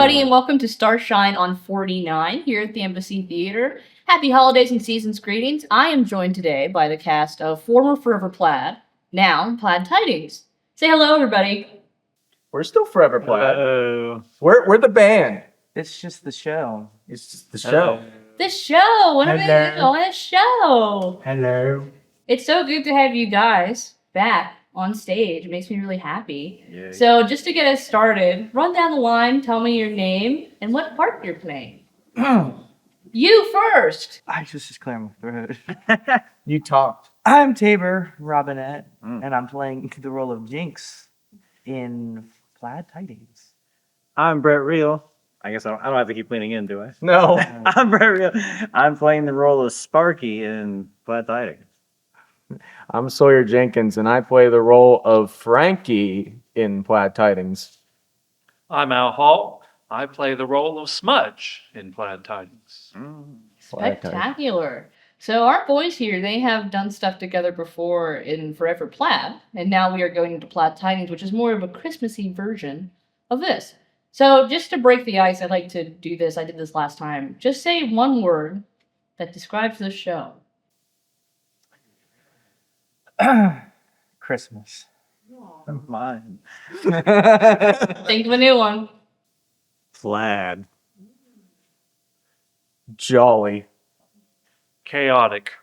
everybody, and welcome to Starshine on 49 here at the Embassy Theater. Happy holidays and season's greetings. I am joined today by the cast of former Forever Plaid, now Plaid Tidings. Say hello, everybody. We're still Forever Plaid. Hello. We're the band. It's just the show. It's just the show. The show! What are we Hello. doing? A show! Hello. It's so good to have you guys back on stage. It makes me really happy. Yay. So, just to get us started, run down the line, tell me your name and what part you're playing. You first! I just clear my throat. You talked. I'm Tabor Robinette, and I'm playing the role of Jinx in Plaid Tidings. I'm Brett Reel. I guess I don't have to keep leaning in, do I? No. I'm Brett Reel. I'm playing the role of Sparky in Plaid Tidings. I'm Sawyer Jenkins, and I play the role of Frankie in Plaid Tidings. I'm Al Hall. I play the role of Smudge in Plaid Tidings. Plaid Tidings. Spectacular. So our boys here, they have done stuff together before in Forever Plaid, and now we are going into Plaid Tidings, which is more of a Christmassy version of this. So just to break the ice, I'd like to do this. I did this last time. Just say one word that describes this show. Christmas. Mine. Think of a new one. Plaid. Jolly. Chaotic.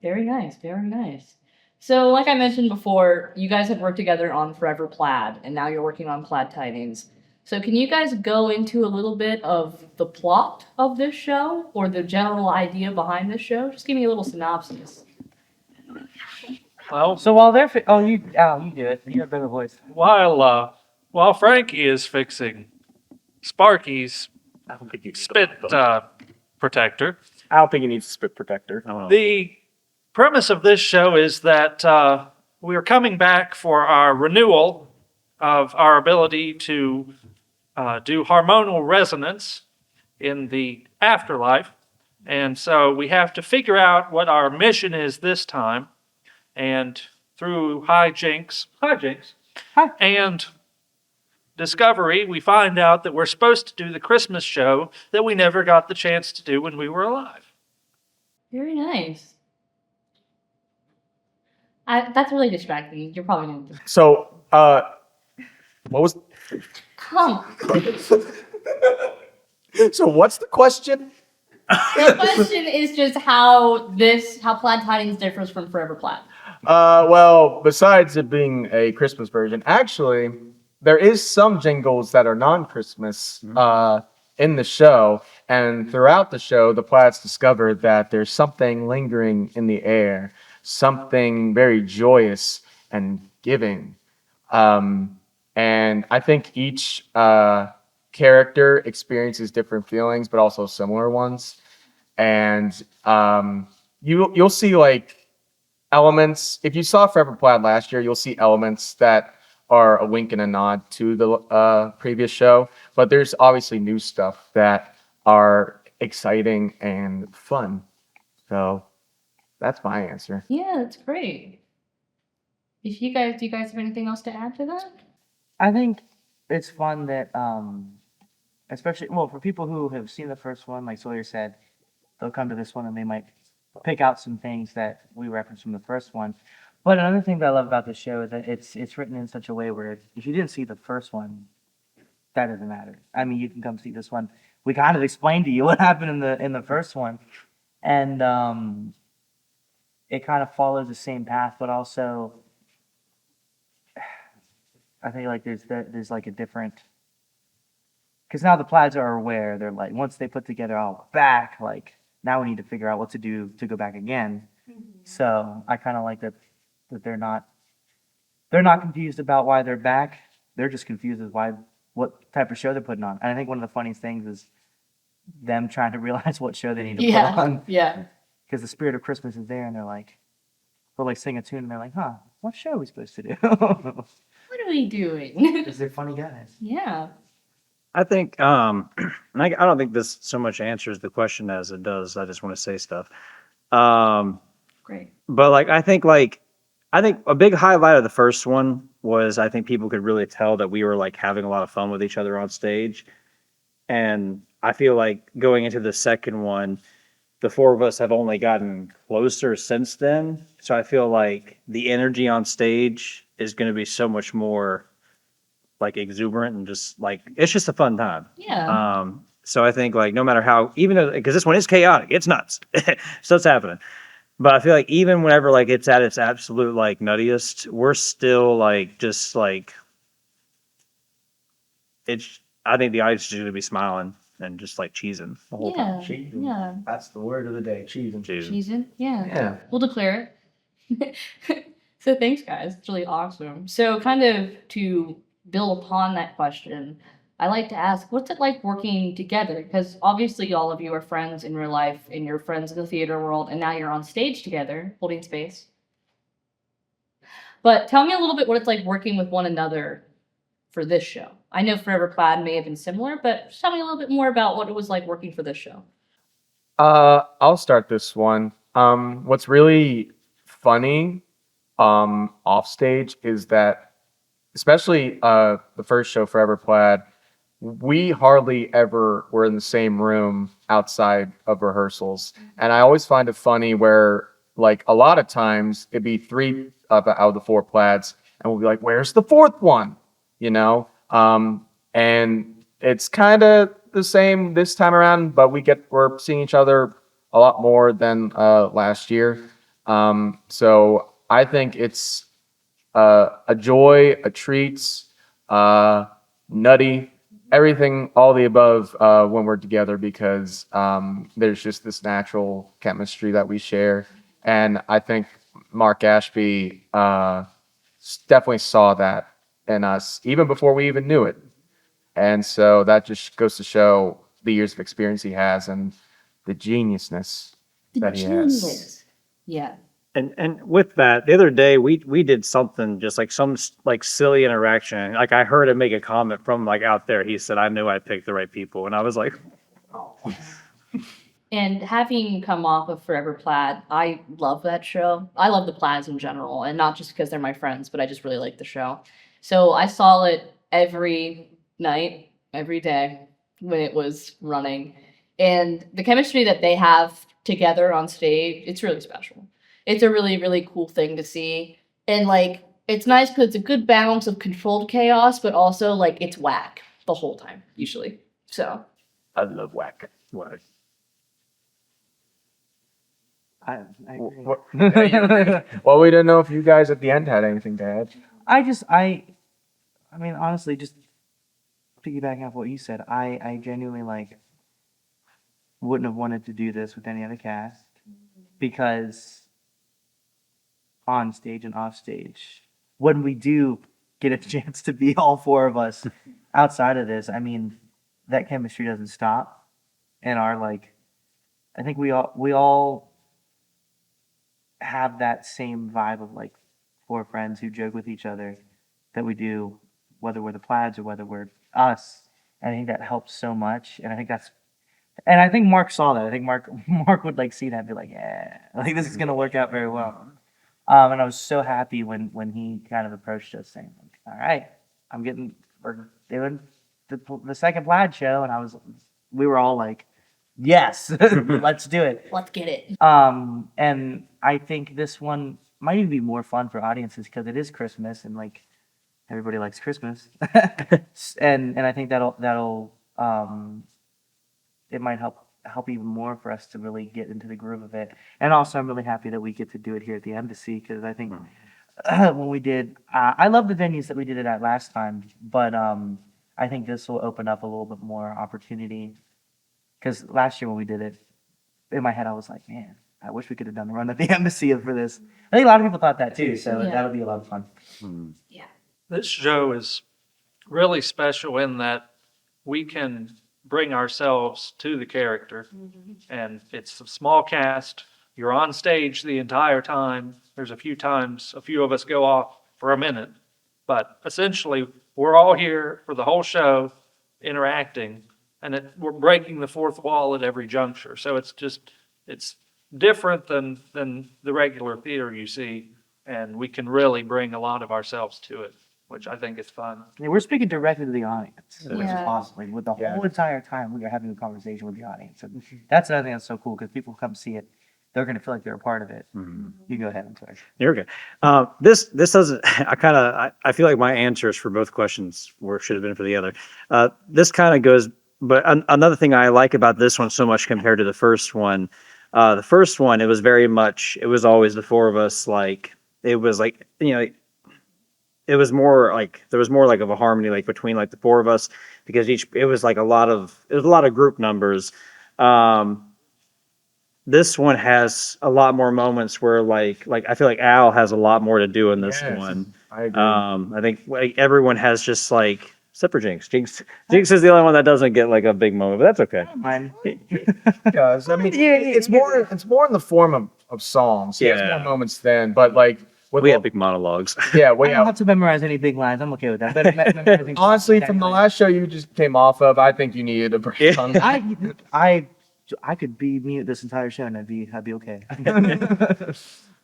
Very nice, very nice. So, like I mentioned before, you guys have worked together on Forever Plaid, and now you're working on Plaid Tidings. So, can you guys go into a little bit of the plot of this show, or the general idea behind this show? Just give me a little synopsis. Well, So while they're you do it. You have a better voice. while Frankie is fixing Sparky's I don't think you spit protector, I don't think he needs a spit protector. I don't know. the premise of this show is that we are coming back for our renewal of our ability to do hormonal resonance in the afterlife. And so we have to figure out what our mission is this time. And through hijinks, Hi. and discovery, we find out that we're supposed to do the Christmas show that we never got the chance to do when we were alive. Very nice. That's really distracting. You're probably going to. So, what was? Come. So, what's the question? The question is just how Plaid Tidings differs from Forever Plaid. Well, besides it being a Christmas version, actually, there is some jingles that are non-Christmas in the show, and throughout the show, the Plaids discover that there's something lingering in the air, something very joyous and giving. And I think each character experiences different feelings, but also similar ones. And you'll see like elements. If you saw Forever Plaid last year, you'll see elements that are a wink and a nod to the previous show. But there's obviously new stuff that are exciting and fun. So that's my answer. Yeah, that's great. Do you guys have anything else to add to that? I think it's fun that, especially, for people who have seen the first one, like Sawyer said, they'll come to this one and they might pick out some things that we referenced from the first one. But another thing that I love about the show is that it's written in such a way where if you didn't see the first one, that doesn't matter. I mean, you can come see this one. We kind of explained to you what happened in the first one, and it kind of follows the same path, but also I think like there's like a different, because now the Plaids are aware. They're like, once they put together all back, like now we need to figure out what to do to go back again. So I kind of like that they're not confused about why they're back. They're just confused as what type of show they're putting on. And I think one of the funniest things is them trying to realize what show they need to put on. Yeah. Because the spirit of Christmas is there, and they'll like sing a tune, and they're like, huh, what show are we supposed to do? What are we doing? Because they're funny guys. Yeah. I think, and I don't think this so much answers the question as it does. I just want to say stuff. Great. But like, I think like I think a big highlight of the first one was I think people could really tell that we were like having a lot of fun with each other on stage. And I feel like going into the second one, the four of us have only gotten closer since then. So I feel like the energy on stage is going to be so much more like exuberant and just like it's just a fun time. Yeah. So I think like no matter how, even though because this one is chaotic, it's nuts, stuff's happening. But I feel like even whenever like it's at its absolute like nuttiest, we're still like just like it's. I think the audience is going to be smiling and just like cheesing the whole time. Yeah. Yeah. That's the word of the day, cheesing. Cheesing. Cheesing. Yeah. Yeah. We'll declare it. So thanks, guys. It's really awesome. So kind of to build upon that question, I like to ask, what's it like working together? Because obviously all of you are friends in real life and you're friends in the theater world, and now you're on stage together, holding space. But tell me a little bit what it's like working with one another for this show. I know Forever Plaid may have been similar, but just tell me a little bit more about what it was like working for this show. I'll start this one. What's really funny, off stage is that, especially the first show, Forever Plaid, we hardly ever were in the same room outside of rehearsals, and I always find it funny where, like, a lot of times it'd be three out of the four plaids, and we'll be like, "Where's the fourth one?" You know, and it's kind of the same this time around, but we're seeing each other a lot more than last year. So I think it's a joy, a treat, nutty, everything, all the above when we're together because there's just this natural chemistry that we share. And I think Mark Ashby definitely saw that in us even before we even knew it. And so that just goes to show the years of experience he has and the geniusness that he has. Yeah. And with that, the other day we did something just like some like silly interaction. Like I heard him make a comment from like out there. He said, "I knew I picked the right people," and I was like, And having come off of Forever Plaid, I love that show. I love the Plaids in general, and not just because they're my friends, but I just really like the show. So I saw it every night, every day when it was running. And the chemistry that they have together on stage, it's really special. It's a really, really cool thing to see. And like, it's nice because it's a good balance of controlled chaos, but also like it's whack the whole time, usually. So I love whack. "What?" I agree. Well, we didn't know if you guys at the end had anything to add. I mean, honestly, just piggybacking off what you said, I genuinely like wouldn't have wanted to do this with any other cast because on stage and off stage, when we do get a chance to be all four of us outside of this, I mean, that chemistry doesn't stop, and our like, I think we all have that same vibe of like four friends who joke with each other that we do, whether we're the Plaids or whether we're us. And I think that helps so much. And I think Mark saw that. I think Mark would like see that and be like, yeah, I think this is gonna work out very well. And I was so happy when he kind of approached us saying, like, all right, we're doing the second Plaid show, and we were all like, yes, let's do it. let's get it. And I think this one might even be more fun for audiences because it is Christmas and like everybody likes Christmas. and I think that'll it might help even more for us to really get into the groove of it. And also I'm really happy that we get to do it here at the embassy because I think when we did I love the venues that we did it at last time, but I think this will open up a little bit more opportunity. Because last year when we did it, in my head I was like, man, I wish we could have done the run at the embassy for this. I think a lot of people thought that too, so Yeah. that'll be a lot of fun. Yeah. This show is really special in that we can bring ourselves to the character, and it's a small cast. You're on stage the entire time. There's a few times a few of us go off for a minute, but essentially we're all here for the whole show interacting, and we're breaking the fourth wall at every juncture. So it's different than the regular theater you see, and we can really bring a lot of ourselves to it, which I think is fun. Yeah, we're speaking directly to the audience, which is Yeah. awesome. Like with the Yeah. whole entire time, we are having a conversation with the audience. And that's another thing that's so cool because people come see it, they're going to feel like they're a part of it. You go ahead, I'm sorry. You're good. This doesn't. I feel like my answers for both questions should have been for the other. This kind of goes. But another thing I like about this one so much compared to the first one, it was very much. It was always the four of us. Like it was like it was more like there was more like of a harmony like between like the four of us because it was like a lot of group numbers. This one has a lot more moments where like I feel like Al has a lot more to do in this Yes, one. I agree. I think like everyone has just like except for Jinx. Jinx is the only one that doesn't get like a big moment, but that's okay. Mine. Because I mean, Yeah, it's more in the form of songs. He has Yeah. more moments then, but like with We have big monologues. yeah, I we don't have. have to memorize any big lines. I'm okay with that. But memorizing Honestly, from the last show you just came off of, I think you needed a break Yeah. on that. I could be mute this entire show and I'd be okay.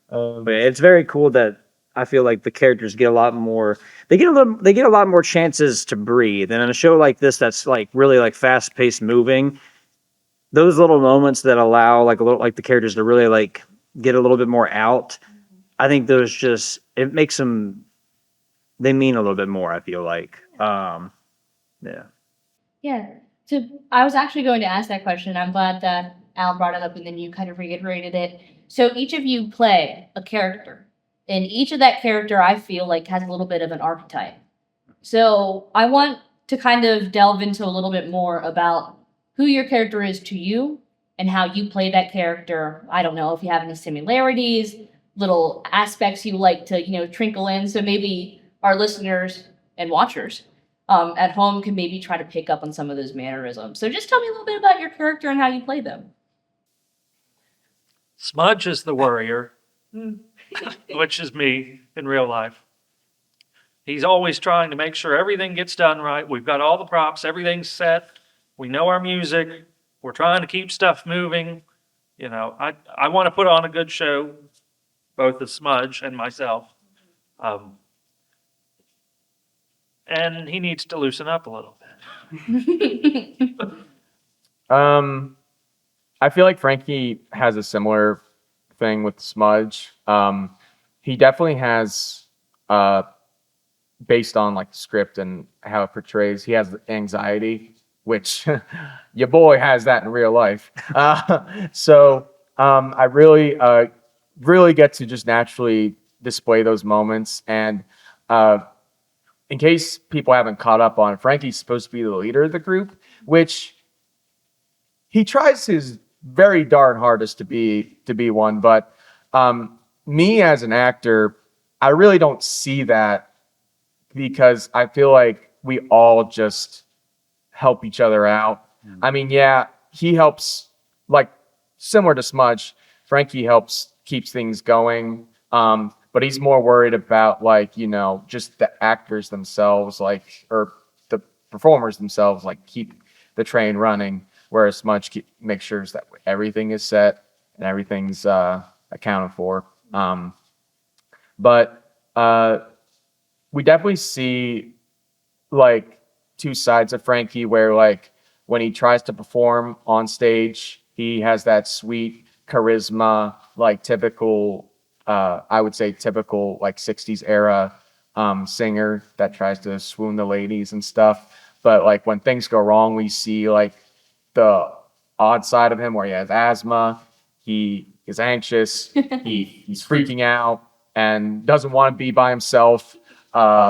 But it's very cool that I feel like the characters get a lot more. They get a lot more chances to breathe. And in a show like this, that's like really like fast paced moving. Those little moments that allow like the characters to really like get a little bit more out. I think those just it makes them. They mean a little bit more. I feel like. Yeah. Yeah. So I was actually going to ask that question. I'm glad that Al brought it up and then you kind of reiterated it. So each of you play a character, and each of that character I feel like has a little bit of an archetype. So I want to kind of delve into a little bit more about who your character is to you and how you play that character. I don't know if you have any similarities, little aspects you like to, trinkle in. So maybe our listeners and watchers at home can maybe try to pick up on some of those mannerisms. So just tell me a little bit about your character and how you play them. Smudge is the worrier, which is me in real life. He's always trying to make sure everything gets done right. We've got all the props, everything's set. We know our music. We're trying to keep stuff moving. I want to put on a good show, both as Smudge and myself. And he needs to loosen up a little bit. I feel like Frankie has a similar thing with Smudge. He definitely has, based on like the script and how it portrays, he has anxiety, which your boy has that in real life. So I really get to just naturally display those moments. And in case people haven't caught up on it, Frankie's supposed to be the leader of the group, which he tries his very darn hardest to be one. But me as an actor, I really don't see that because I feel like we all just help each other out. I mean, yeah, he helps, like similar to Smudge, Frankie helps keeps things going. But he's more worried about just the actors themselves, or the performers themselves, keep the train running. Whereas Smudge makes sure that everything is set and everything's accounted for. But we definitely see two sides of Frankie where when he tries to perform on stage, he has that sweet charisma, typical, I would say typical 60s era singer that tries to swoon the ladies and stuff. But when things go wrong, we see the odd side of him where he has asthma, he is anxious, he's freaking out and doesn't want to be by himself.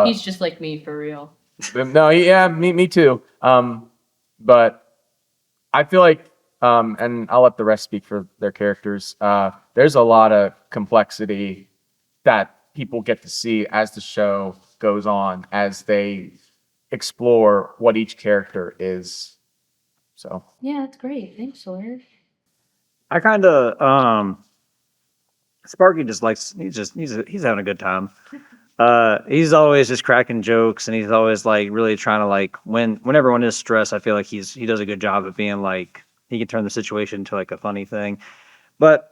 He's just like me for real. No, yeah, me too. But I feel like, and I'll let the rest speak for their characters. There's a lot of complexity that people get to see as the show goes on, as they explore what each character is. So yeah, that's great. Thanks, Sawyer. I kind of Sparky just likes he's having a good time. He's always just cracking jokes, and he's always really trying to when everyone is stressed. I feel like he does a good job of being he can turn the situation into a funny thing. But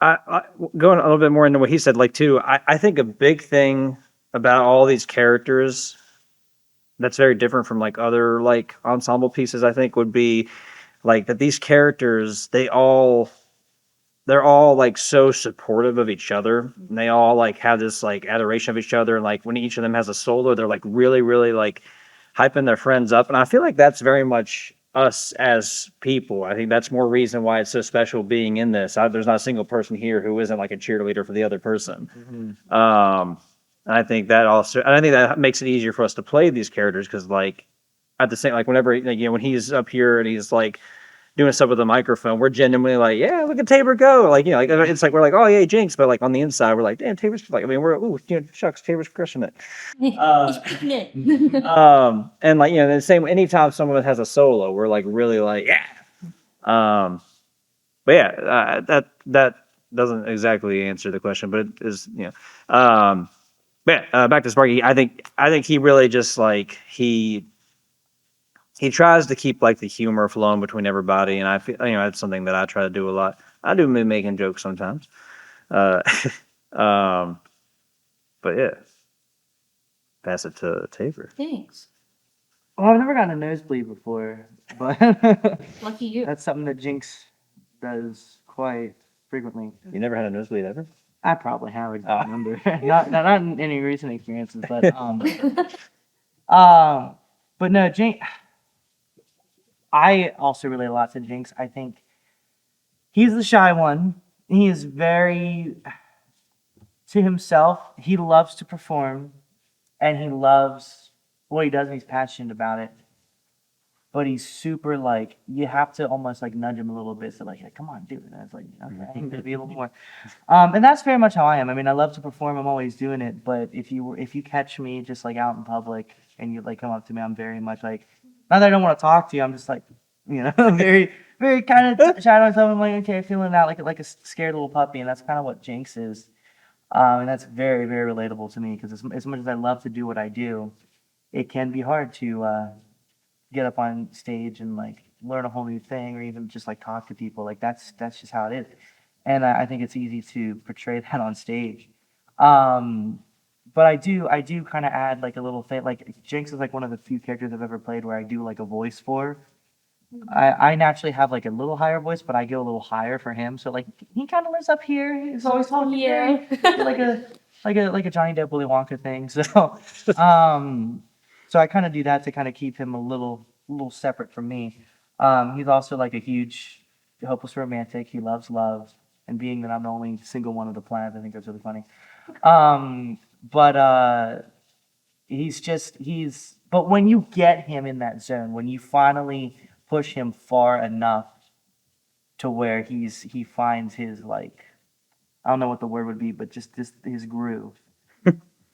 Going a little bit more into what he said, like too, I think a big thing about all these characters that's very different from like other like ensemble pieces, I think would be like that these characters, they're all like so supportive of each other. And they all like have this like adoration of each other. And like when each of them has a solo, they're like really, really like hyping their friends up. And I feel like that's very much us as people. I think that's more reason why it's so special being in this. There's not a single person here who isn't like a cheerleader for the other person. And I think that also, and I think that makes it easier for us to play these characters because like at the same, like whenever, like, you know, when he's up here and he's like, doing stuff with the microphone, we're genuinely like, yeah, look at Tabor go. Like, you know, like it's like we're like, oh yeah, Jinx, but like on the inside, we're like, damn, Tabor's like, I mean, we're shucks, Tabor's crushing it. And like, you know, the same anytime someone has a solo, we're like really like, yeah. But yeah, that doesn't exactly answer the question, but it is, you know. But yeah, back to Sparky, I think he really just like he tries to keep like the humor flowing between everybody, and I feel, you know, that's something that I try to do a lot. I do me making jokes sometimes, uh, but yeah, pass it to Tabor. Thanks. Well, I've never gotten a nosebleed before, but Lucky you. that's something that Jinx does quite frequently. You never had a nosebleed ever? I probably have, I don't remember. not in any recent experiences, but but no, Jinx. I also relate a lot to Jinx. I think he's the shy one. He is very to himself. He loves to perform, and he loves what he does, and he's passionate about it. But he's super like, you have to almost like nudge him a little bit. So like, yeah, come on, do it. And it's like, okay, maybe a little more. And that's very much how I am. I mean, I love to perform. I'm always doing it. But if you catch me just like out in public and you like come up to me, I'm very much like, not that I don't want to talk to you. I'm just like, you know, very, very kind of shy on myself. I'm like, okay, feeling out like a scared little puppy. And that's kind of what Jinx is. And that's very, very relatable to me because as much as I love to do what I do, it can be hard to get up on stage and like learn a whole new thing or even just like talk to people. Like that's just how it is. And I think it's easy to portray that on stage. But I do kind of add like a little thing. Like Jinx is like one of the few characters I've ever played where I do like a voice for. I naturally have like a little higher voice, but I go a little higher for him. So like he kind of lives up here. He's always talking Yeah. like a Johnny Depp Willy Wonka thing. So I kind of do that to kind of keep him a little separate from me. He's also like a huge hopeless romantic. He loves love, and being that I'm the only single one of the planet, I think that's really funny. But but when you get him in that zone, when you finally push him far enough to where he finds his like, I don't know what the word would be, but just his groove.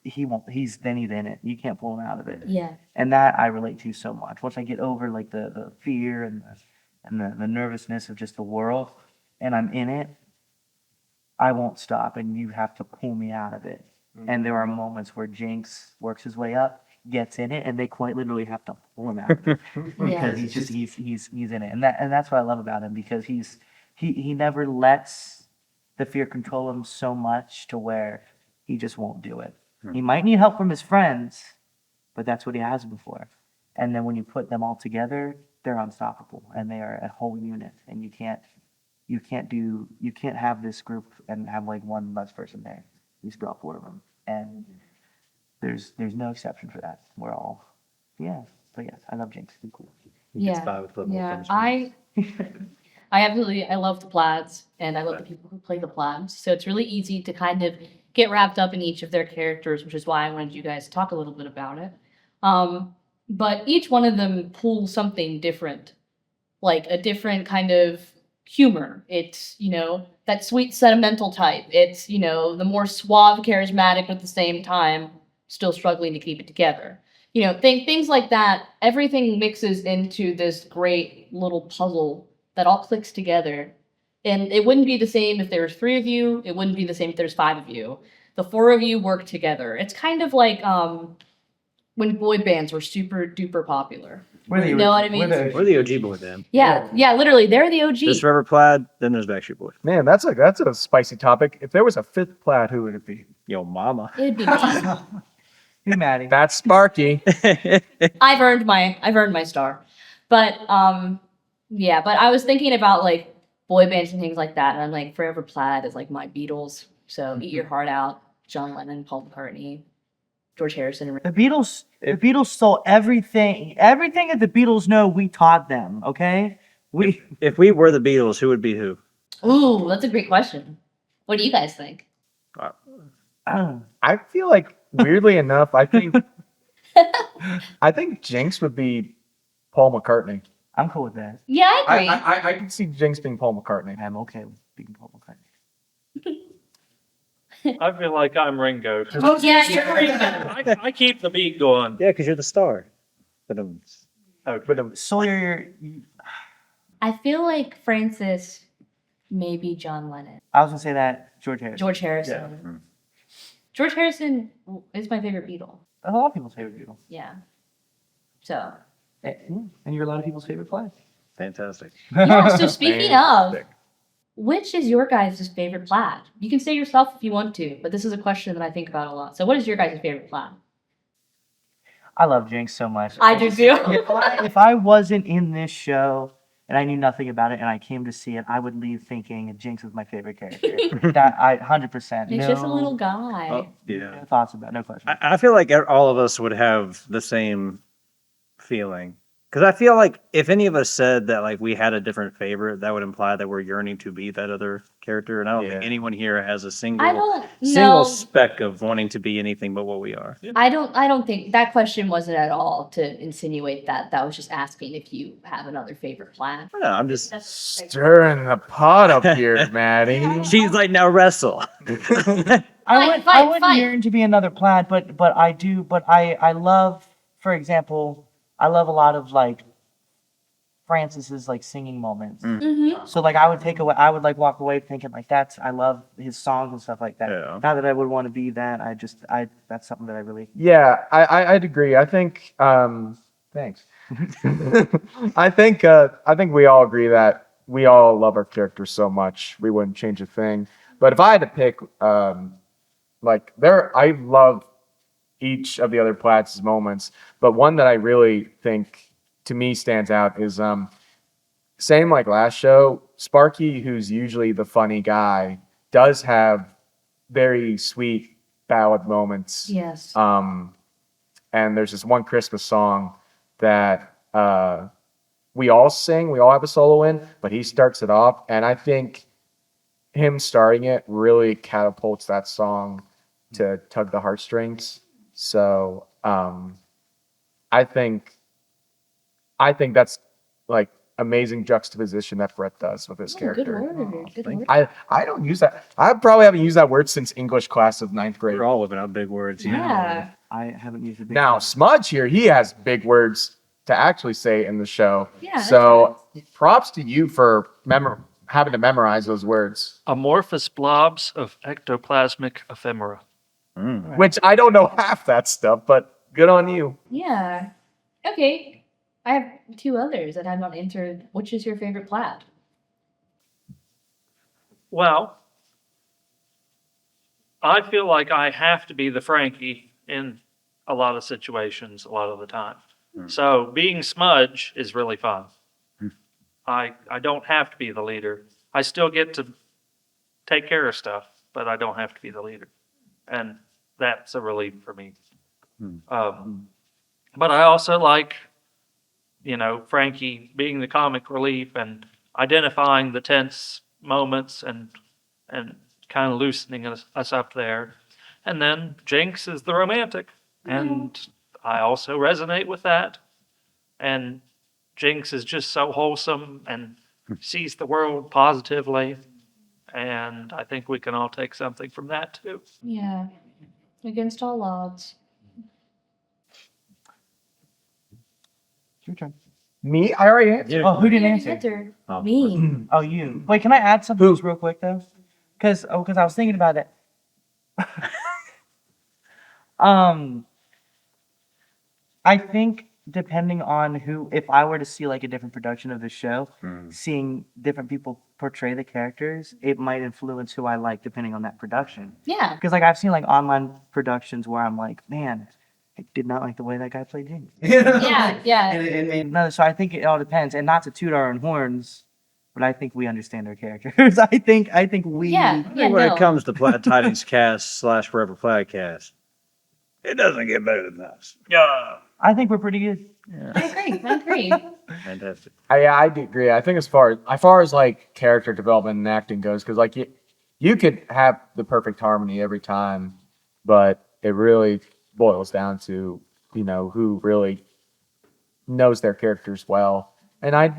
He's in it. You can't pull him out of it. Yeah. And that I relate to so much. Once I get over like the fear and the nervousness of just the world and I'm in it, I won't stop and you have to pull me out of it. Mm-hmm. And there are moments where Jinx works his way up, gets in it, and they quite literally have to pull him out of it. Because he's in it. And that's what I love about him because he never lets the fear control him so much to where he just won't do it. He might need help from his friends, but that's what he has before. And then when you put them all together, they're unstoppable and they are a whole unit. And you can't have this group and have like one less person there. You just got 4 of them, and there's no exception for that. We're all, yeah. But yes, I love Jinx. He's cool. Yeah. I love the plaids and I love the people who play the plaids. So it's really easy to kind of get wrapped up in each of their characters, which is why I wanted you guys to talk a little bit about it. But each one of them pulls something different, like a different kind of humor. It's, you know, that sweet sentimental type. It's, you know, the more suave, charismatic, but at the same time, still struggling to keep it together. You know, things like that. Everything mixes into this great little puzzle that all clicks together. And it wouldn't be the same if there was 3 of you. It wouldn't be the same if there's 5 of you. The 4 of you work together. It's kind of like when boy bands were super duper popular. We're the You know what I mean? We're the OG boy band. Yeah, literally, they're the OG. There's Forever Plaid, then there's Backstreet Boys. Man, that's a spicy topic. If there was a fifth Plaid, who would it be? Yo, mama. It'd be me. Hey, Maddie. That's Sparky. I've earned my star. But yeah, but I was thinking about like boy bands and things like that, and I'm like Forever Plaid is like my Beatles. So Eat Your Heart Out, John Lennon, Paul McCartney, George Harrison. The Beatles stole everything that the Beatles know. We taught them. Okay. If we were the Beatles, who would be who? Ooh, that's a great question. What do you guys think? I feel like weirdly enough, I think Jinx would be Paul McCartney. I'm cool with that. Yeah, I agree. I can see Jinx being Paul McCartney. I'm okay with being Paul McCartney. I feel like I'm Ringo. Oh yeah, you're right. I keep the beat going. Yeah, because you're the star. But Sawyer, I feel like Francis, maybe John Lennon, I was gonna say that George Harrison. George Harrison. George Harrison is my favorite Beatle. A lot of people's favorite Beatle. Yeah. So. And you're a lot of people's favorite Plaid. fantastic. Yeah. So speaking of, which is your guys' favorite Plaid? You can say yourself if you want to, but this is a question that I think about a lot. So, what is your guys' favorite Plaid? I love Jinx so much. I do too. If I wasn't in this show and I knew nothing about it and I came to see it, I would leave thinking Jinx was my favorite character. That I 100%. He's just a little guy. Oh, yeah. No thoughts about it, no question. I feel like all of us would have the same feeling. Because I feel like if any of us said that like we had a different favorite, that would imply that we're yearning to be that other character. And I don't think anyone here has a I single don't single know. speck of wanting to be anything but what we are. I don't think that question wasn't at all to insinuate that. That was just asking if you have another favorite Plaid. No, I'm just. Stirring the pot up here, Maddie. She's like, now wrestle. I wouldn't fight. yearn to be another Plaid, but I do. But I love, for example, I love a lot of like Francis's like singing moments. Mm-hmm. So like I would like walk away thinking like I love his songs and stuff like that. Yeah. Not that I would want to be that. That's something that I really. Yeah, I'd agree. I think thanks. I think we all agree that we all love our characters so much we wouldn't change a thing. But if I had to pick, I love each of the other Plaids' moments, but one that I really think to me stands out is same like last show. Sparky, who's usually the funny guy, does have very sweet ballad moments. Yes. And there's this one Christmas song that we all sing, we all have a solo in, but he starts it off, and I think him starting it really catapults that song to tug the heartstrings. So I think that's like amazing juxtaposition that Brett does with his character. Good word. Good word. I don't use that. I probably haven't used that word since English class of 9th grade. We're all whipping out big words. You know? Yeah. I haven't used it. Now Smudge here, he has big words to actually say in the show. Yeah, that's So props to you for having to memorize those words, Amorphous blobs of ectoplasmic ephemera. which I don't know half that stuff, but good on you. Yeah. Okay. I have two others that have not answered. Which is your favorite Plaid? Well, I feel like I have to be the Frankie in a lot of situations a lot of the time. So being Smudge is really fun. I don't have to be the leader. I still get to take care of stuff, but I don't have to be the leader. And that's a relief for me. But I also like, Frankie being the comic relief and identifying the tense moments and kind of loosening us up there. And then Jinx is the romantic. And I also resonate with that. And Jinx is just so wholesome and sees the world positively. And I think we can all take something from that too. Yeah. Against all odds. Your turn. Me? I already answered. Oh, who didn't You answer? answered. Oh. Me. Oh, you. Wait, can I add something just real quick though? Because I was thinking about it. I think depending on who, if I were to see like a different production of the show, Mm. seeing different people portray the characters, it might influence who I like depending on that production. Yeah. Because like I've seen like online productions where I'm like, man, I did not like the way that guy played Jenkins. Yeah, yeah. And no, so I think it all depends, and not to toot our own horns, but I think we understand our characters. I think we. Yeah. I think when no. it comes to Plaid Tidings cast / Forever Plaid cast, it doesn't get better than this. Yeah. I think we're pretty good. I agree. Fantastic. I do agree. I think as far as like character development and acting goes, because like you could have the perfect harmony every time, but it really boils down to who really knows their characters well. And I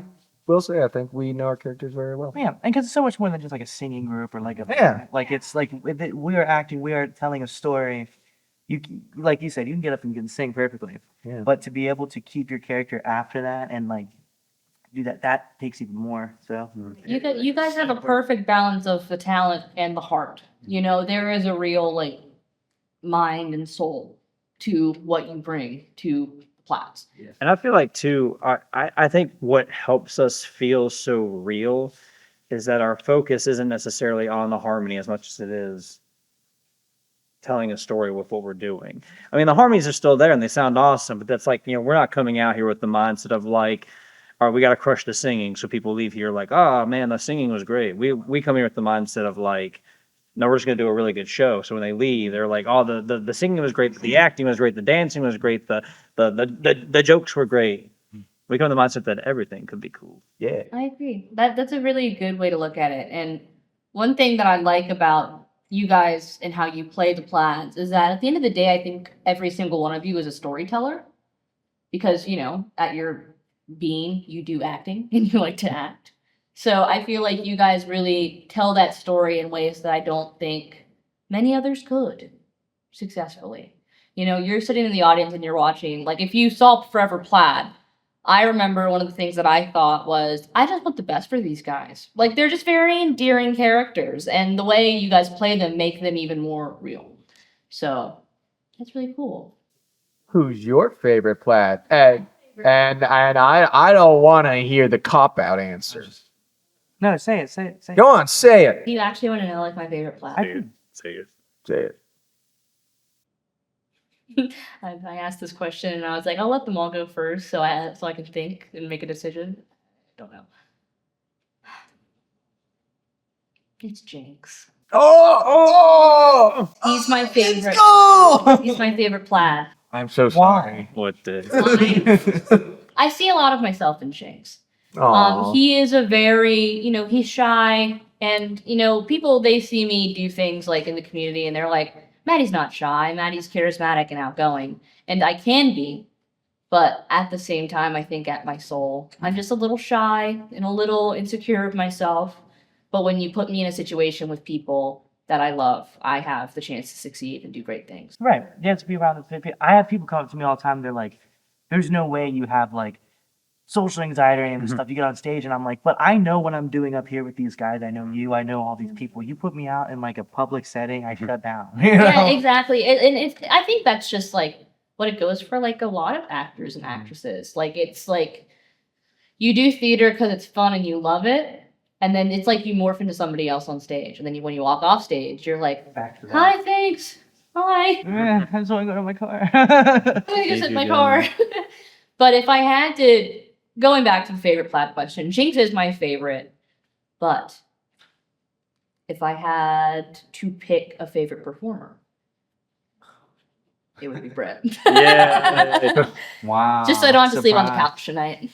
will say I think we know our characters very well. Yeah, and because it's so much more than just like a singing group or like a like it's like we are acting, we are telling a story. Like you said, you can get up and you can sing perfectly, but to be able to keep your character after that and like do that takes even more. So You guys have a perfect balance of the talent and the heart. There is a real like mind and soul to what you bring to the Plats. And I feel like too, I think what helps us feel so real is that our focus isn't necessarily on the harmony as much as it is telling a story with what we're doing. I mean, the harmonies are still there and they sound awesome, but that's like, we're not coming out here with the mindset of like, all right, we got to crush the singing. So people leave here like, oh man, the singing was great. We come here with the mindset of like, no, we're just going to do a really good show. So when they leave, they're like, oh, the singing was great. The acting was great. The dancing was great. The jokes were great. We come with the mindset that everything could be cool. Yeah. I agree. That's a really good way to look at it. And one thing that I like about you guys and how you play the Plaids is that at the end of the day, I think every single one of you is a storyteller because, at your being, you do acting and you like to act. So I feel like you guys really tell that story in ways that I don't think many others could successfully. You're sitting in the audience and you're watching. Like if you saw Forever Plaid, I remember one of the things that I thought was, I just want the best for these guys. Like they're just very endearing characters, and the way you guys play them make them even more real. So that's really cool. Who's your favorite Plaid? And I don't want to hear the cop out answers. no, say it. Go on, say it. Do you actually want to know like my favorite Plaid? Say it. Say it. I asked this question and I was like, I'll let them all go first so I can think and make a decision. Don't know. It's Jinx. Oh! He's my favorite. Go! He's my favorite Plaid. I'm so sorry. What the? I see a lot of myself in Jinx. Aw. He is a very, he's shy, and people, they see me do things like in the community and they're like, Maddie's not shy, Maddie's charismatic and outgoing, and I can be, but at the same time, I think at my soul, I'm just a little shy and a little insecure of myself. But when you put me in a situation with people that I love, I have the chance to succeed and do great things. Right. You have to be around the people. I have people come up to me all the time. They're like, there's no way you have like social anxiety or any of this stuff. You get on stage and I'm like, but I know what I'm doing up here with these guys. I know you. I know all these people. You put me out in like a public setting, I shut down. Yeah, exactly. And I think that's just like what it goes for like a lot of actors and actresses. Like it's like you do theater because it's fun and you love it. And then it's like you morph into somebody else on stage. And then when you walk off stage, you're like, Back to that. hi, thanks. Hi. Yeah, I'm just going to go to my car. I'm going to sit in my car. But if I had to, going back to the favorite Plaid question, Jinx is my favorite. But if I had to pick a favorite performer, it would be Brett. Yeah. Wow. Just so I don't have to sleep on the surprise. couch tonight.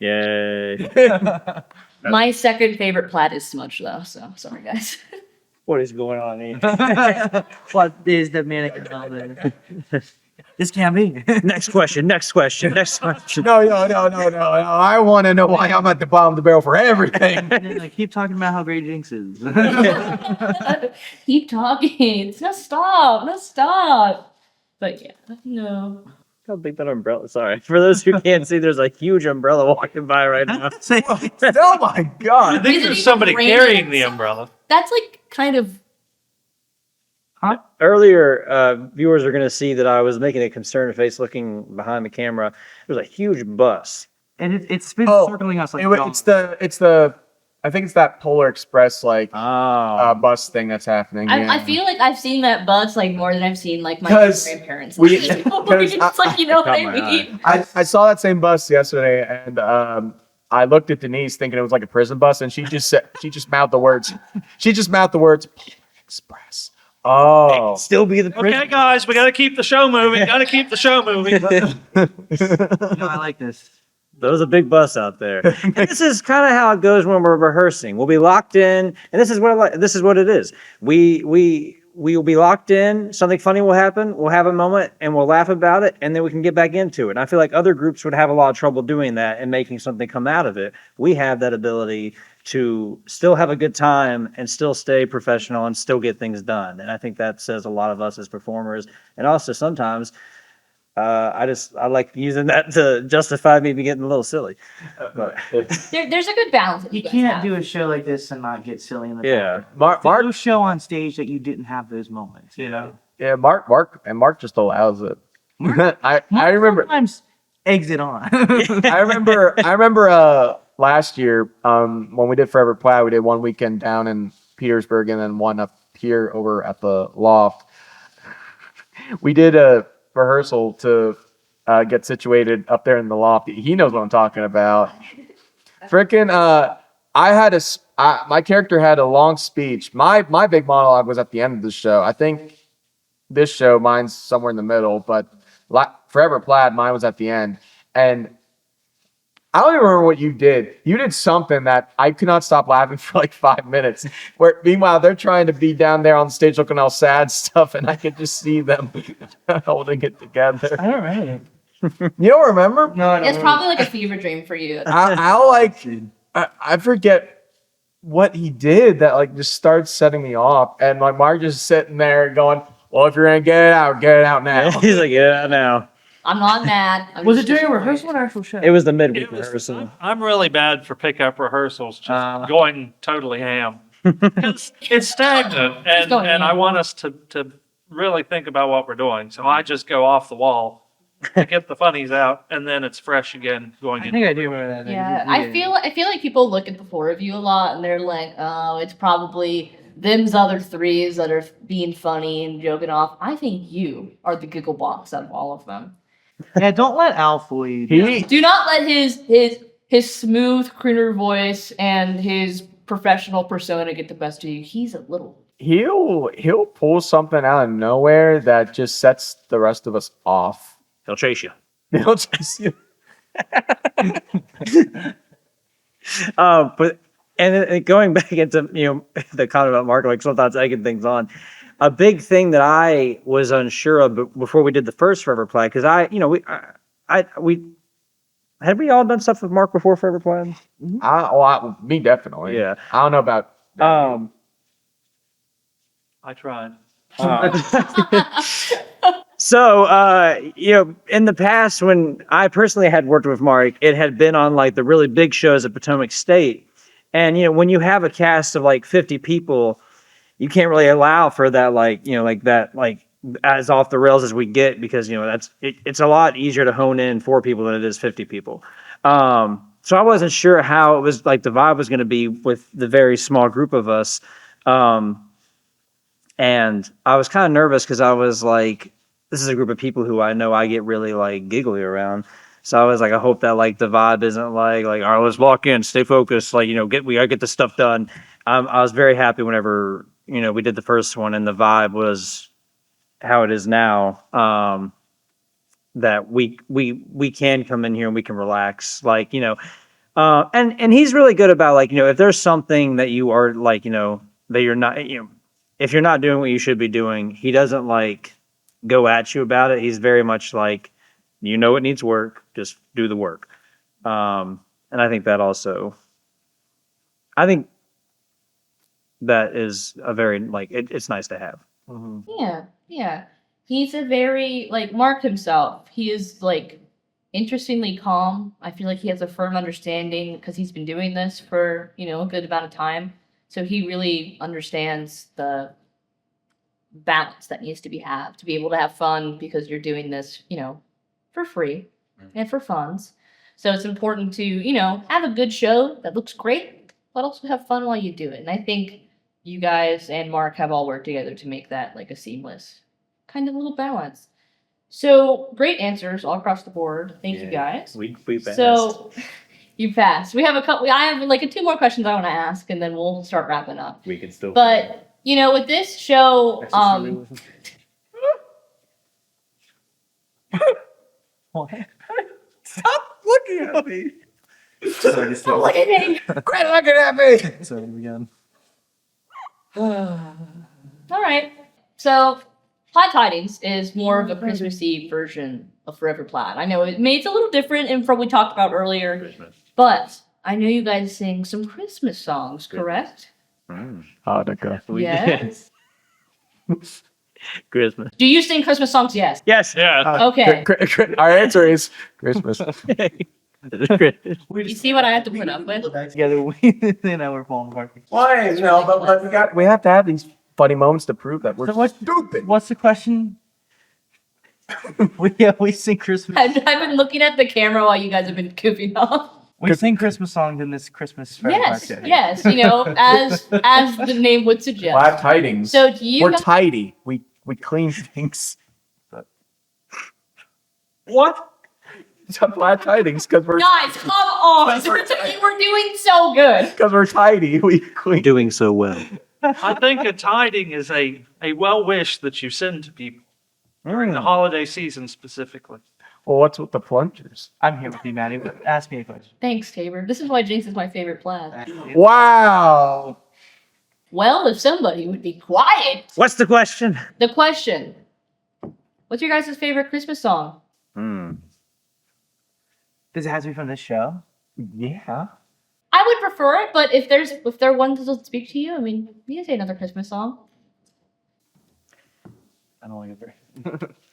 Yay. My second favorite Plaid is Smudge, though. So sorry, guys. What is going on here? What is the mannequin all this? This can't be. Next question. No. I want to know why I'm at the bottom of the barrel for everything. Like, keep talking about how great Jinx is. Keep talking. No, stop. But yeah, no. How big that umbrella? Sorry. For those who can't see, there's a huge umbrella walking by right now. Oh my I god. think Is it there's even somebody raining carrying the outside? umbrella. That's like kind of. Earlier, viewers are going to see that I was making a concerned face looking behind the camera. There's a huge bus. And it's been Oh, circling us like it's the I think it's that Polar Express Oh. bus thing that's happening. I feel like I've seen that bus like more than I've seen like my 'Cause grandparents. we- It's 'cause like, you know what caught I my mean? I saw that same bus yesterday, and I looked at Denise thinking it was like a prison bus, and she just mouthed the words. She just mouthed the words Polar Express. Oh, Still be the prison. Okay, guys, we got to keep the show moving. Got to keep the show moving. No, I like this. There's a big bus out there. And this is kind of how it goes when we're rehearsing. We'll be locked in, and this is what it is. We will be locked in. Something funny will happen. We'll have a moment, and we'll laugh about it, and then we can get back into it. And I feel like other groups would have a lot of trouble doing that and making something come out of it. We have that ability to still have a good time and still stay professional and still get things done. And I think that says a lot of us as performers. And also sometimes I like using that to justify me getting a little silly. But There's a good balance. that You guys can't have. do a show like this and not get silly in the yeah, Mark, There's no show on stage that you didn't have those moments, you know? yeah, Mark just allows it. I remember. Sometimes exit on. I remember last year when we did Forever Plaid, we did one weekend down in Petersburg and then one up here over at the loft. We did a rehearsal to get situated up there in the loft. He knows what I'm talking about. Frickin' my character had a long speech. My big monologue was at the end of the show. I think this show mine's somewhere in the middle, but Forever Plaid, mine was at the end. And I don't even remember what you did. You did something that I could not stop laughing for like 5 minutes. Where meanwhile they're trying to be down there on stage looking all sad stuff, and I could just see them holding it together. I don't remember. You don't remember? No, I don't It's probably like a fever dream for you. I forget what he did that like just starts setting me off, and like Mark just sitting there going, "Well, if you're gonna get it out now." he's like, yeah, now. I'm not mad. I'm Was it just during a disappointed. rehearsal or actual show? It was the midweek It was- rehearsal. I'm really bad for pickup rehearsals, just going totally ham. It's stagnant, and going I ham. want us to really think about what we're doing. So I just go off the wall to get the funnies out, and then it's fresh again going I in. think I do remember that. Yeah, I feel like people look at the four of you a lot, and they're like, "Oh, it's probably them's other threes that are being funny and joking off." I think you are the giggle box out of all of them. Yeah, don't let Al fool you. Do not let his smooth crooner voice and his professional persona get the best of you. He's a little. He'll pull something out of nowhere that just sets the rest of us off. He'll chase you. He'll just But going back into the comment about Mark, like sometimes egging things on. A big thing that I was unsure of before we did the first Forever Plaid, because we had we all done stuff with Mark before Forever Plaid? me definitely. Yeah. I don't know about. I tried. So, in the past, when I personally had worked with Mark, it had been on like the really big shows at Potomac State. And, when you have a cast of like 50 people, you can't really allow for that, as off the rails as we get, because, it's a lot easier to hone in 4 people than it is 50 people. So I wasn't sure how it was like the vibe was going to be with the very small group of us. And I was kind of nervous because I was like, this is a group of people who I know I get really like giggly around. So I was like, I hope that like the vibe isn't like, all right, let's lock in, stay focused. Like, we gotta get this stuff done. I was very happy whenever, we did the first one and the vibe was how it is now. That we can come in here and we can relax. Like, and he's really good about like, if there's something that you are like, that you're not, if you're not doing what you should be doing, he doesn't like go at you about it. He's very much like, it needs work, just do the work. And I think that is a very, like, it's nice to have. Yeah. He's a very, like, Mark himself. He is, like, interestingly calm. I feel like he has a firm understanding because he's been doing this for, a good amount of time. So he really understands the balance that needs to be have to be able to have fun because you're doing this, for free and for funds. So it's important to, have a good show that looks great, but also have fun while you do it. And I think you guys and Mark have all worked together to make that like a seamless kind of little balance. So great answers all across the board. Thank you guys. We passed. So you passed. We have a couple. I have like two more questions I want to ask, and then we'll start wrapping up. We can still. But with this show, What? Stop looking at me. Sorry, don't look at me. Quit looking at me. Sorry again. All right. So, Plaid Tidings is more of a Christmas Eve version of Forever Plaid. I know it's a little different and from what we talked about earlier, Christmas. but I know you guys sing some Christmas songs, correct? Hanukkah. Yes. Christmas. Do you sing Christmas songs? Yes. Yes. Yeah. Okay. Our answer is Christmas. You see what I have to put up with? Together, now we're falling apart. Why? But we have to have these funny moments to prove that we're So what's stupid. What's the question? we sing Christmas. I've been looking at the camera while you guys have been goofing off. We sing Christmas songs in this Christmas fair. Yes, party. yes. As the name would suggest. Plaid Tidings. So do you We're guys- tidy. We clean things. What? It's a Plaid Tidings because we're Guys, come on! You were doing so good. tidy. We clean. Doing so well. I think a tiding is a well wish that you send to people during the holiday season specifically. Well, what's with the plungers? I'm here with you, Maddie. Ask me a question. Thanks, Tabor. This is why Jinx is my favorite plaid. Wow. Well, if somebody would be quiet. What's the question? The question. What's your guys' favorite Christmas song? Does it have to be from this show? Yeah. I would prefer it, but if there are ones that doesn't speak to you, I mean, you can say another Christmas song. I don't like it.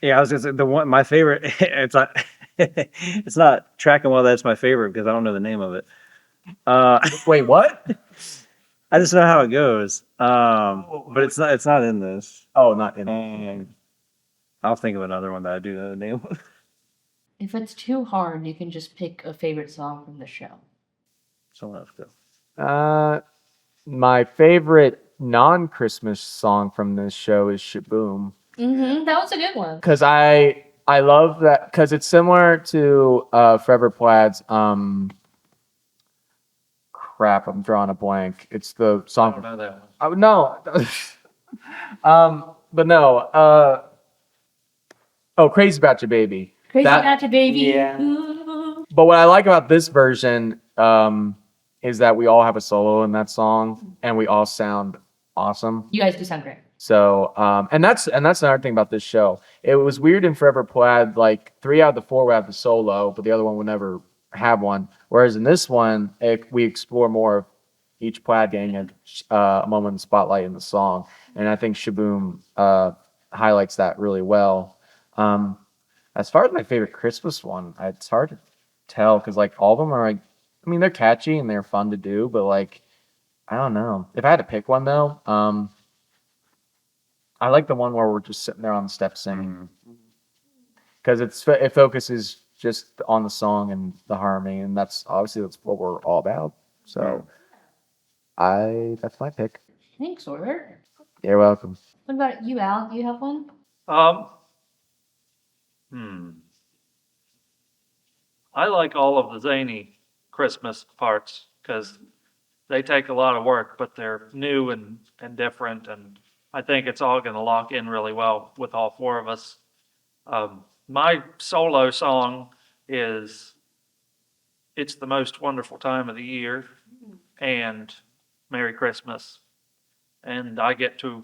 Yeah, I was gonna say my favorite. It's not. It's not tracking well. That's my favorite because I don't know the name of it. Wait, what? I just know how it goes. But it's not. It's not in this. Oh, not in. I'll think of another one that I do know the name of. If it's too hard, you can just pick a favorite song from the show. Someone else go. My favorite non-Christmas song from this show is Shaboom. Mm-hmm. That was a good one. Because I love that because it's similar to Forever Plaid's crap, I'm drawing a blank. It's the I song don't know that one. Oh no. But no, Crazy About Your Baby. Crazy That- About Your Baby. Yeah. Ooh. But what I like about this version is that we all have a solo in that song and we all sound awesome. You guys do sound great. So, and that's another thing about this show. It was weird in Forever Plaid, like 3 out of the 4 would have the solo, but the other one would never have one. Whereas in this one, we explore more of each Plaid getting a moment in the spotlight in the song, and I think Shaboom highlights that really well. As far as my favorite Christmas one, it's hard to tell because like all of them are like, I mean, they're catchy and they're fun to do, but like, I don't know. If I had to pick one though, I like the one where we're just sitting there on the steps singing because it focuses just on the song and the harmony, and that's what we're all about. So, that's my pick. Thanks, Sawyer. You're welcome. What about you, Al? Do you have one? I like all of the zany Christmas parts because they take a lot of work, but they're new and different, and I think it's all going to lock in really well with all 4 of us. My solo song is It's the Most Wonderful Time of the Year and Merry Christmas. And I get to,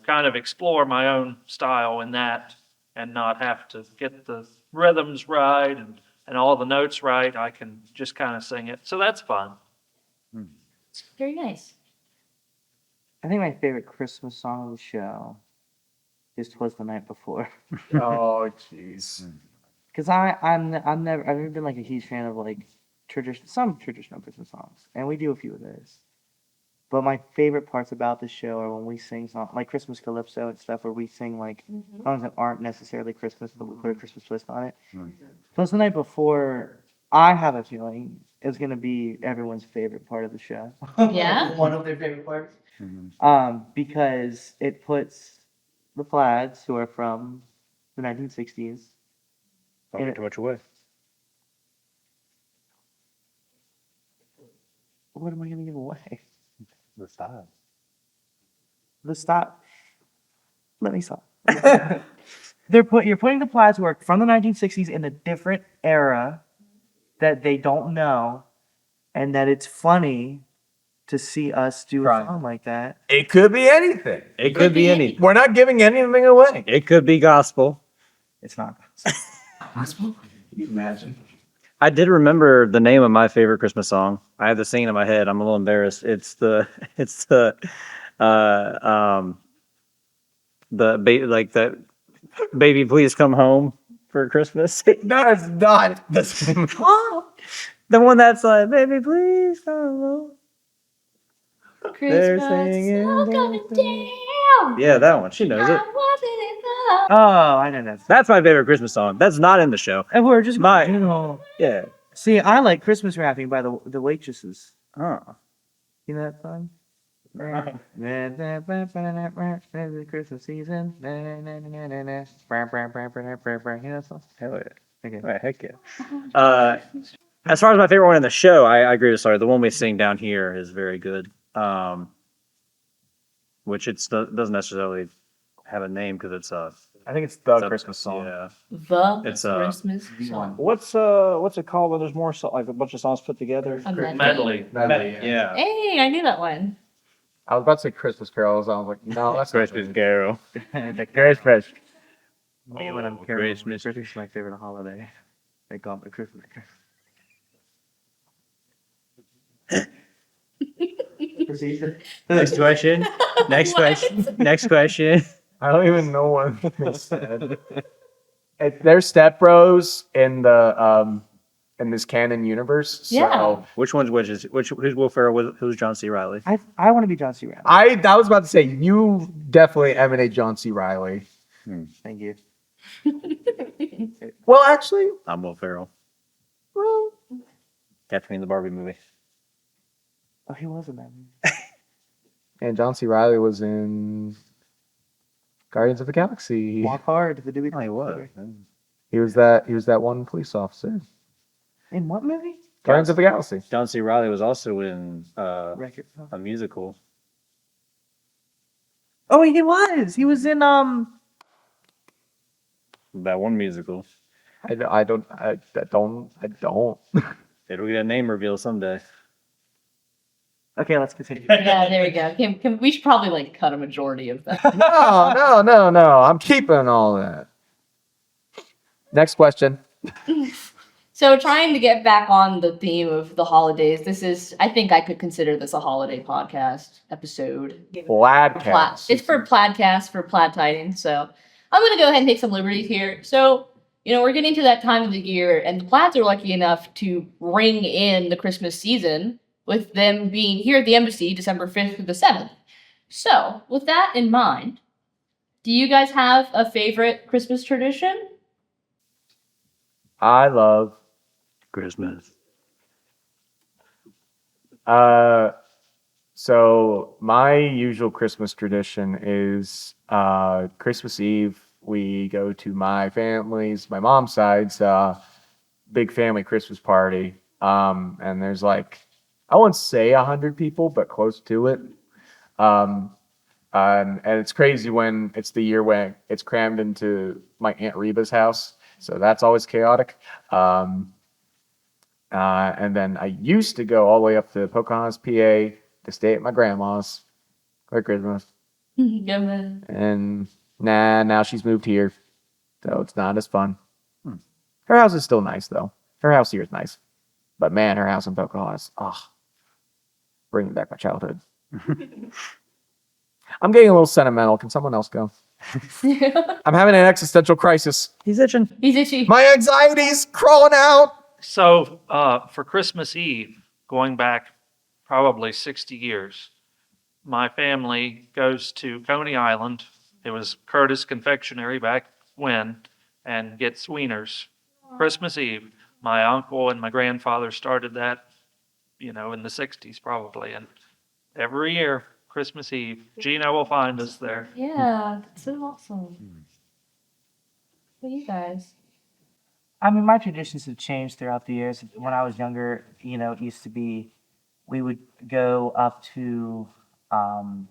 kind of explore my own style in that and not have to get the rhythms right and all the notes right. I can just kind of sing it. So that's fun. Very nice. I think my favorite Christmas song of the show is "Twas the Night Before," Oh, jeez. because I've never been like a huge fan of like some traditional Christmas songs, and we do a few of those. But my favorite parts about the show are when we sing songs like Christmas Calypso and stuff, where we sing like songs that aren't necessarily Christmas, but we put a Christmas twist on it. Plus, the night before, I have a feeling is going to be everyone's favorite part of the show. Yeah? One of their favorite parts. Because it puts the Plaids, who are from the 1960s. Don't give too much away. What am I going to give away? The style. The stop. Let me stop. You're putting the Plaids who are from the 1960s in a different era that they don't know, and that it's funny to see us do Right. a song like that. It could be anything. It could be anything. We're not giving anything away. It could be gospel. It's not. Can you imagine? I did remember the name of my favorite Christmas song. I have the singing in my head. I'm a little embarrassed. It's the baby please come home for Christmas. No, it's not the same. The one that's like, baby please come home. They're Christmas singing snow coming down. Yeah, that one. She knows I it. want it enough. Oh, I know that. That's my favorite Christmas song. That's not in the show. And we're just My- you know. Yeah. See, I like Christmas rapping by the Waitresses. Oh. You know that song? Christmas season. You know that song? Hell yeah. Okay. Right, heck yeah. As far as my favorite one in the show, I agree with Sawyer. The one we sing down here is very good. Which doesn't necessarily have a name because it's I think it's the it's a- Christmas song. Yeah. The It's, Christmas song. What's it called when there's more like a bunch of songs put together? A Medley. Yeah. Hey, I knew that one. I was about to say Christmas carols. I was like, no, that's Christmas Carol. The Christmas. Me when I'm Oh, careful. Christmas. Christmas is my favorite holiday. They call it Christmas. Next question. Next question. Next question. I don't even know what they said. They're step bros in the in this canon universe. So Yeah. Which one's which? Who's Will Ferrell? Who's John C. Riley? I want to be John C. Reilly. I was about to say you definitely emanate John C. Riley. Thank you. Well, actually, I'm Will Ferrell. well, Catch me in the Barbie movie. Oh, he was in that movie. and John C. Riley was in Guardians of the Galaxy. Walk Hard, the Dewey. Oh, he was. He was that one police officer. In what movie? Guardians of the Galaxy. John C. Riley was also in Record. a musical. Oh, he was. He was in That one musical. I don't. It'll get a name reveal someday. Okay, let's continue. Yeah, there we go. We should probably like cut a majority of that. No. I'm keeping all that. Next question. So trying to get back on the theme of the holidays, I think I could consider this a holiday podcast episode. Plaidcast. It's for Plaidcast, for Plaid Tidings. So I'm going to go ahead and take some liberties here. So, we're getting to that time of the year, and the Plaids are lucky enough to ring in the Christmas season with them being here at the embassy December 5th through the 7th. So, with that in mind, do you guys have a favorite Christmas tradition? I love. Christmas. So my usual Christmas tradition is Christmas Eve. We go to my mom's side's big family Christmas party. And there's like, I wouldn't say 100 people, but close to it. And it's crazy when it's the year when it's crammed into my Aunt Reba's house. So that's always chaotic. And then I used to go all the way up to Pocahontas, PA to stay at my grandma's for Christmas. And now she's moved here. So it's not as fun. Her house is still nice though. Her house here is nice. But man, her house in Pocahontas, bringing back my childhood. I'm getting a little sentimental. Can someone else go? I'm having an existential crisis. He's itching. He's itchy. My anxiety's crawling out. So for Christmas Eve, going back probably 60 years, my family goes to Coney Island. It was Curtis Confectionery back when, and gets wieners. Christmas Eve. My uncle and my grandfather started that, in the 60s probably. And every year, Christmas Eve, Gina will find us there. Yeah, that's so awesome. What you guys? I mean, my traditions have changed throughout the years. When I was younger, it used to be we would go up to um,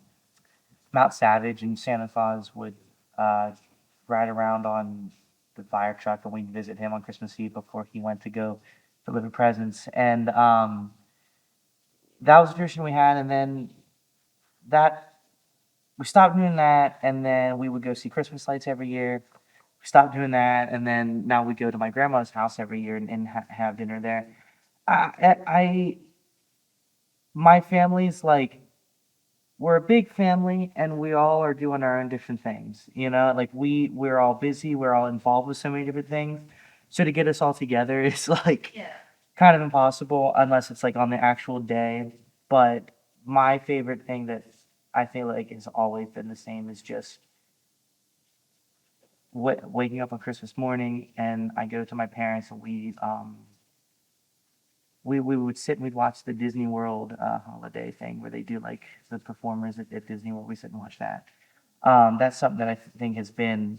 Mount Savage, and Santa Claus would uh, ride around on the fire truck, and we'd visit him on Christmas Eve before he went to go deliver presents. And that was a tradition we had. And then that we stopped doing that, and then we would go see Christmas lights every year. We stopped doing that, and then now we go to my grandma's house every year and have dinner there. I my family's like we're a big family, and we all are doing our own different things. Like we're all busy, we're all involved with so many different things. So to get us all together is like kind of impossible unless it's like on the actual day. But my favorite thing that I feel like has always been the same is just waking up on Christmas morning, and I go to my parents, and we would sit and we'd watch the Disney World holiday thing where they do like the performers at Disney World. We sit and watch that. That's something that I think has been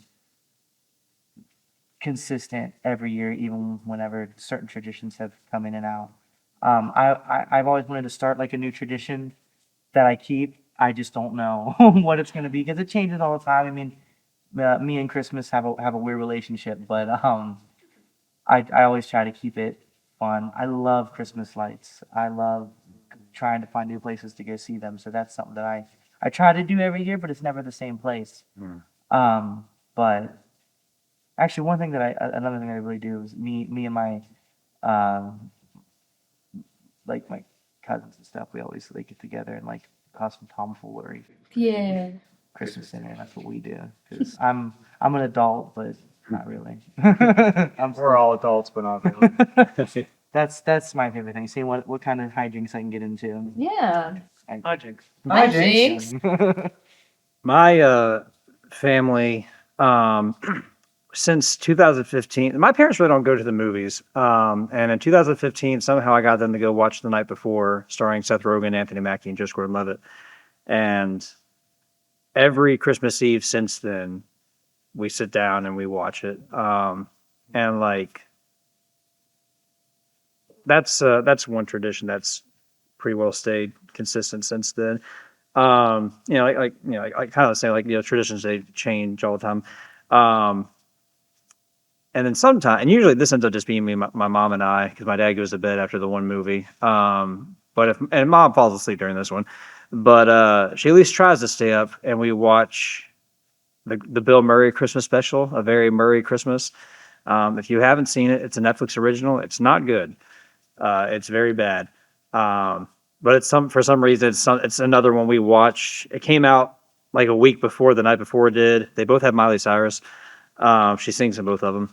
consistent every year, even whenever certain traditions have come in and out. I've always wanted to start like a new tradition that I keep. I just don't know what it's going to be because it changes all the time. I mean, me and Christmas have a weird relationship, but I always try to keep it fun. I love Christmas lights. I love trying to find new places to go see them. So that's something that I try to do every year, but it's never the same place. But actually, another thing I really do is me and my like my cousins and stuff. We always like get together and like cause some tomfoolery. Yeah. Christmas dinner. That's what we do. Because I'm an adult, but not really. I'm We're still, all adults, but not really. that's my favorite thing. Seeing what kind of hijinks I can get into. Yeah. Hi, Jinx. Hi, Jinx. My family, since 2015, my parents really don't go to the movies. And in 2015, somehow I got them to go watch The Night Before, starring Seth Rogen, Anthony Mackie, and Joseph Gordon-Levitt. And every Christmas Eve since then, we sit down and we watch it. And like, that's one tradition that's pretty well stayed consistent since then. Like kind of say like, traditions, they change all the time. And then sometimes, and usually this ends up just being me, my mom and I, because my dad goes to bed after the one movie. And mom falls asleep during this one, but she at least tries to stay up, and we watch the Bill Murray Christmas special, A Very Murray Christmas. If you haven't seen it, it's a Netflix original. It's not good. It's very bad. But for some reason, it's another one we watch. It came out like a week before The Night Before did. They both have Miley Cyrus. She sings in both of them.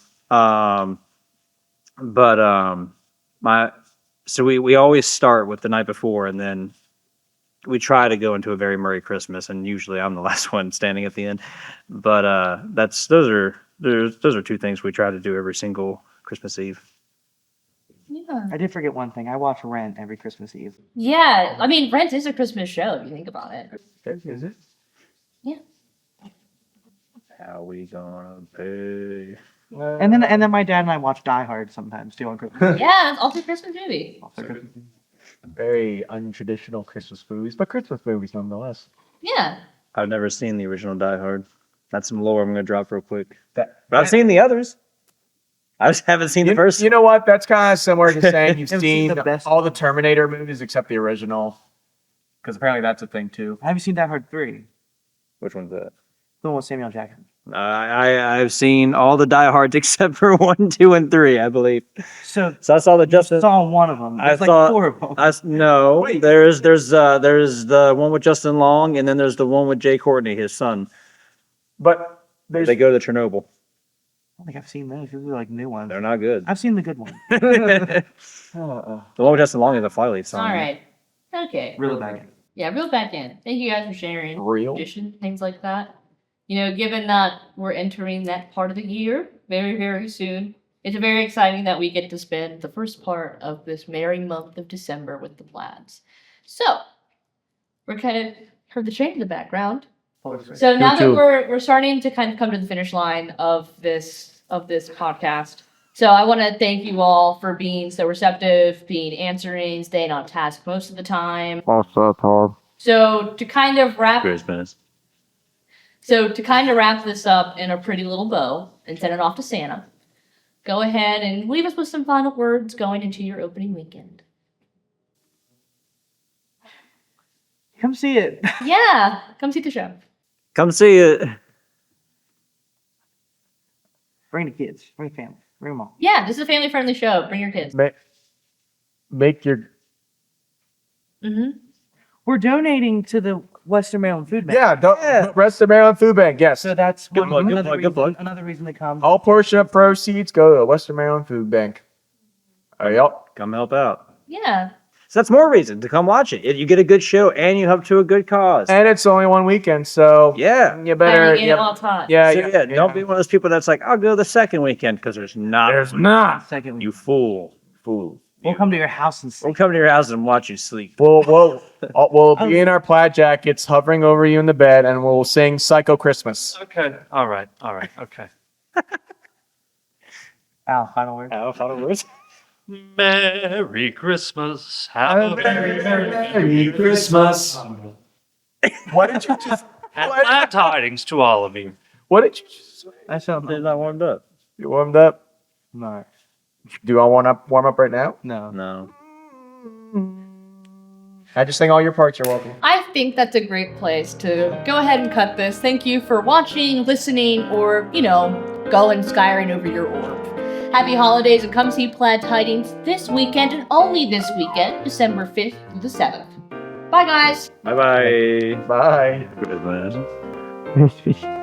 So we always start with The Night Before, and then we try to go into A Very Merry Christmas, and usually I'm the last one standing at the end. But those are two things we try to do every single Christmas Eve. Yeah. I did forget one thing. I watch Rent every Christmas Eve. Yeah. I mean, Rent is a Christmas show if you think about it. Is it? How we gonna pay? And then my dad and I watch Die Hard sometimes too on Christmas. Yeah, it's also a Christmas movie. Very untraditional Christmas movies, but Christmas movies nonetheless. Yeah. I've never seen the original Die Hard. That's some lore I'm gonna drop real quick. But But I've seen the others. I just haven't seen the first. You know what? That's kind of similar to saying you've Haven't seen seen the best all the one. Terminator movies except the original. Because apparently that's a thing too. Have you seen Die Hard 3? Which one's that? The one with Samuel Jackson. I've seen all the Die Hards except for 1, 2, and 3, I believe. So So I saw the I Justin. saw one of them. I There's like saw- 4 of them. No, Wait. there's the one with Justin Long, and then there's the one with Jay Courtney, his son. But there's They go to Chernobyl. I don't think I've seen those. Those are like new ones. They're not good. I've seen the good one. The one with Justin Long is a Flyleaf song. All right. Okay. Really bad. Yeah, real back in. Thank you guys for sharing. Real? Tradition, things like that. You know, given that we're entering that part of the year very, very soon, it's very exciting that we get to spend the first part of this merry month of December with the Plaids. So, we're kind of heard the train in the background. So now that too. we're starting to kind of come to the finish line of this podcast. So I want to thank you all for being so receptive, being answering, staying on task most of the time. So to kind of wrap Christmas. So to kind of wrap this up in a pretty little bow and send it off to Santa, go ahead and leave us with some final words going into your opening weekend. Come see it. Yeah, come see the show. Come see it. Bring the kids. Bring the family. Bring them all. Yeah, this is a family-friendly show. Bring your kids. Make your We're donating to the Western Maryland Food Bank. Rest of Maryland Food Bank. Yes. So that's Good plug, good plug, good plug. Another reason to come. All portion of proceeds go to the Western Maryland Food Bank. Yep. Come help out. Yeah. So that's more reason to come watch it. You get a good show and you help to a good cause. And it's only one weekend, so Yeah. you better. Get it all taught. Yeah, So, yeah, don't be one of those people that's like, I'll go the second weekend because there's not. There's not. Second week. You fool. Fool. We'll come to your house and We'll see. come to your house and watch you sleep. We'll be in our plaid jackets, hovering over you in the bed, and we'll sing "Psycho Christmas." Okay. All right. Okay. Al, final word. Final words? Merry Christmas. Have a very Merry Christmas. What did you just? and glad tidings to all of you. What did you just say? I shall They're not warmed up. You warmed up? No. Do I want to warm up right now? No. No. I just sang all your parts. You're welcome. I think that's a great place to go ahead and cut this. Thank you for watching, listening, or, go and skyring over your orb. Happy holidays and come see Plaid Tidings this weekend and only this weekend, December 5th through the 7th. Bye, guys. Bye-bye. Bye. Good man.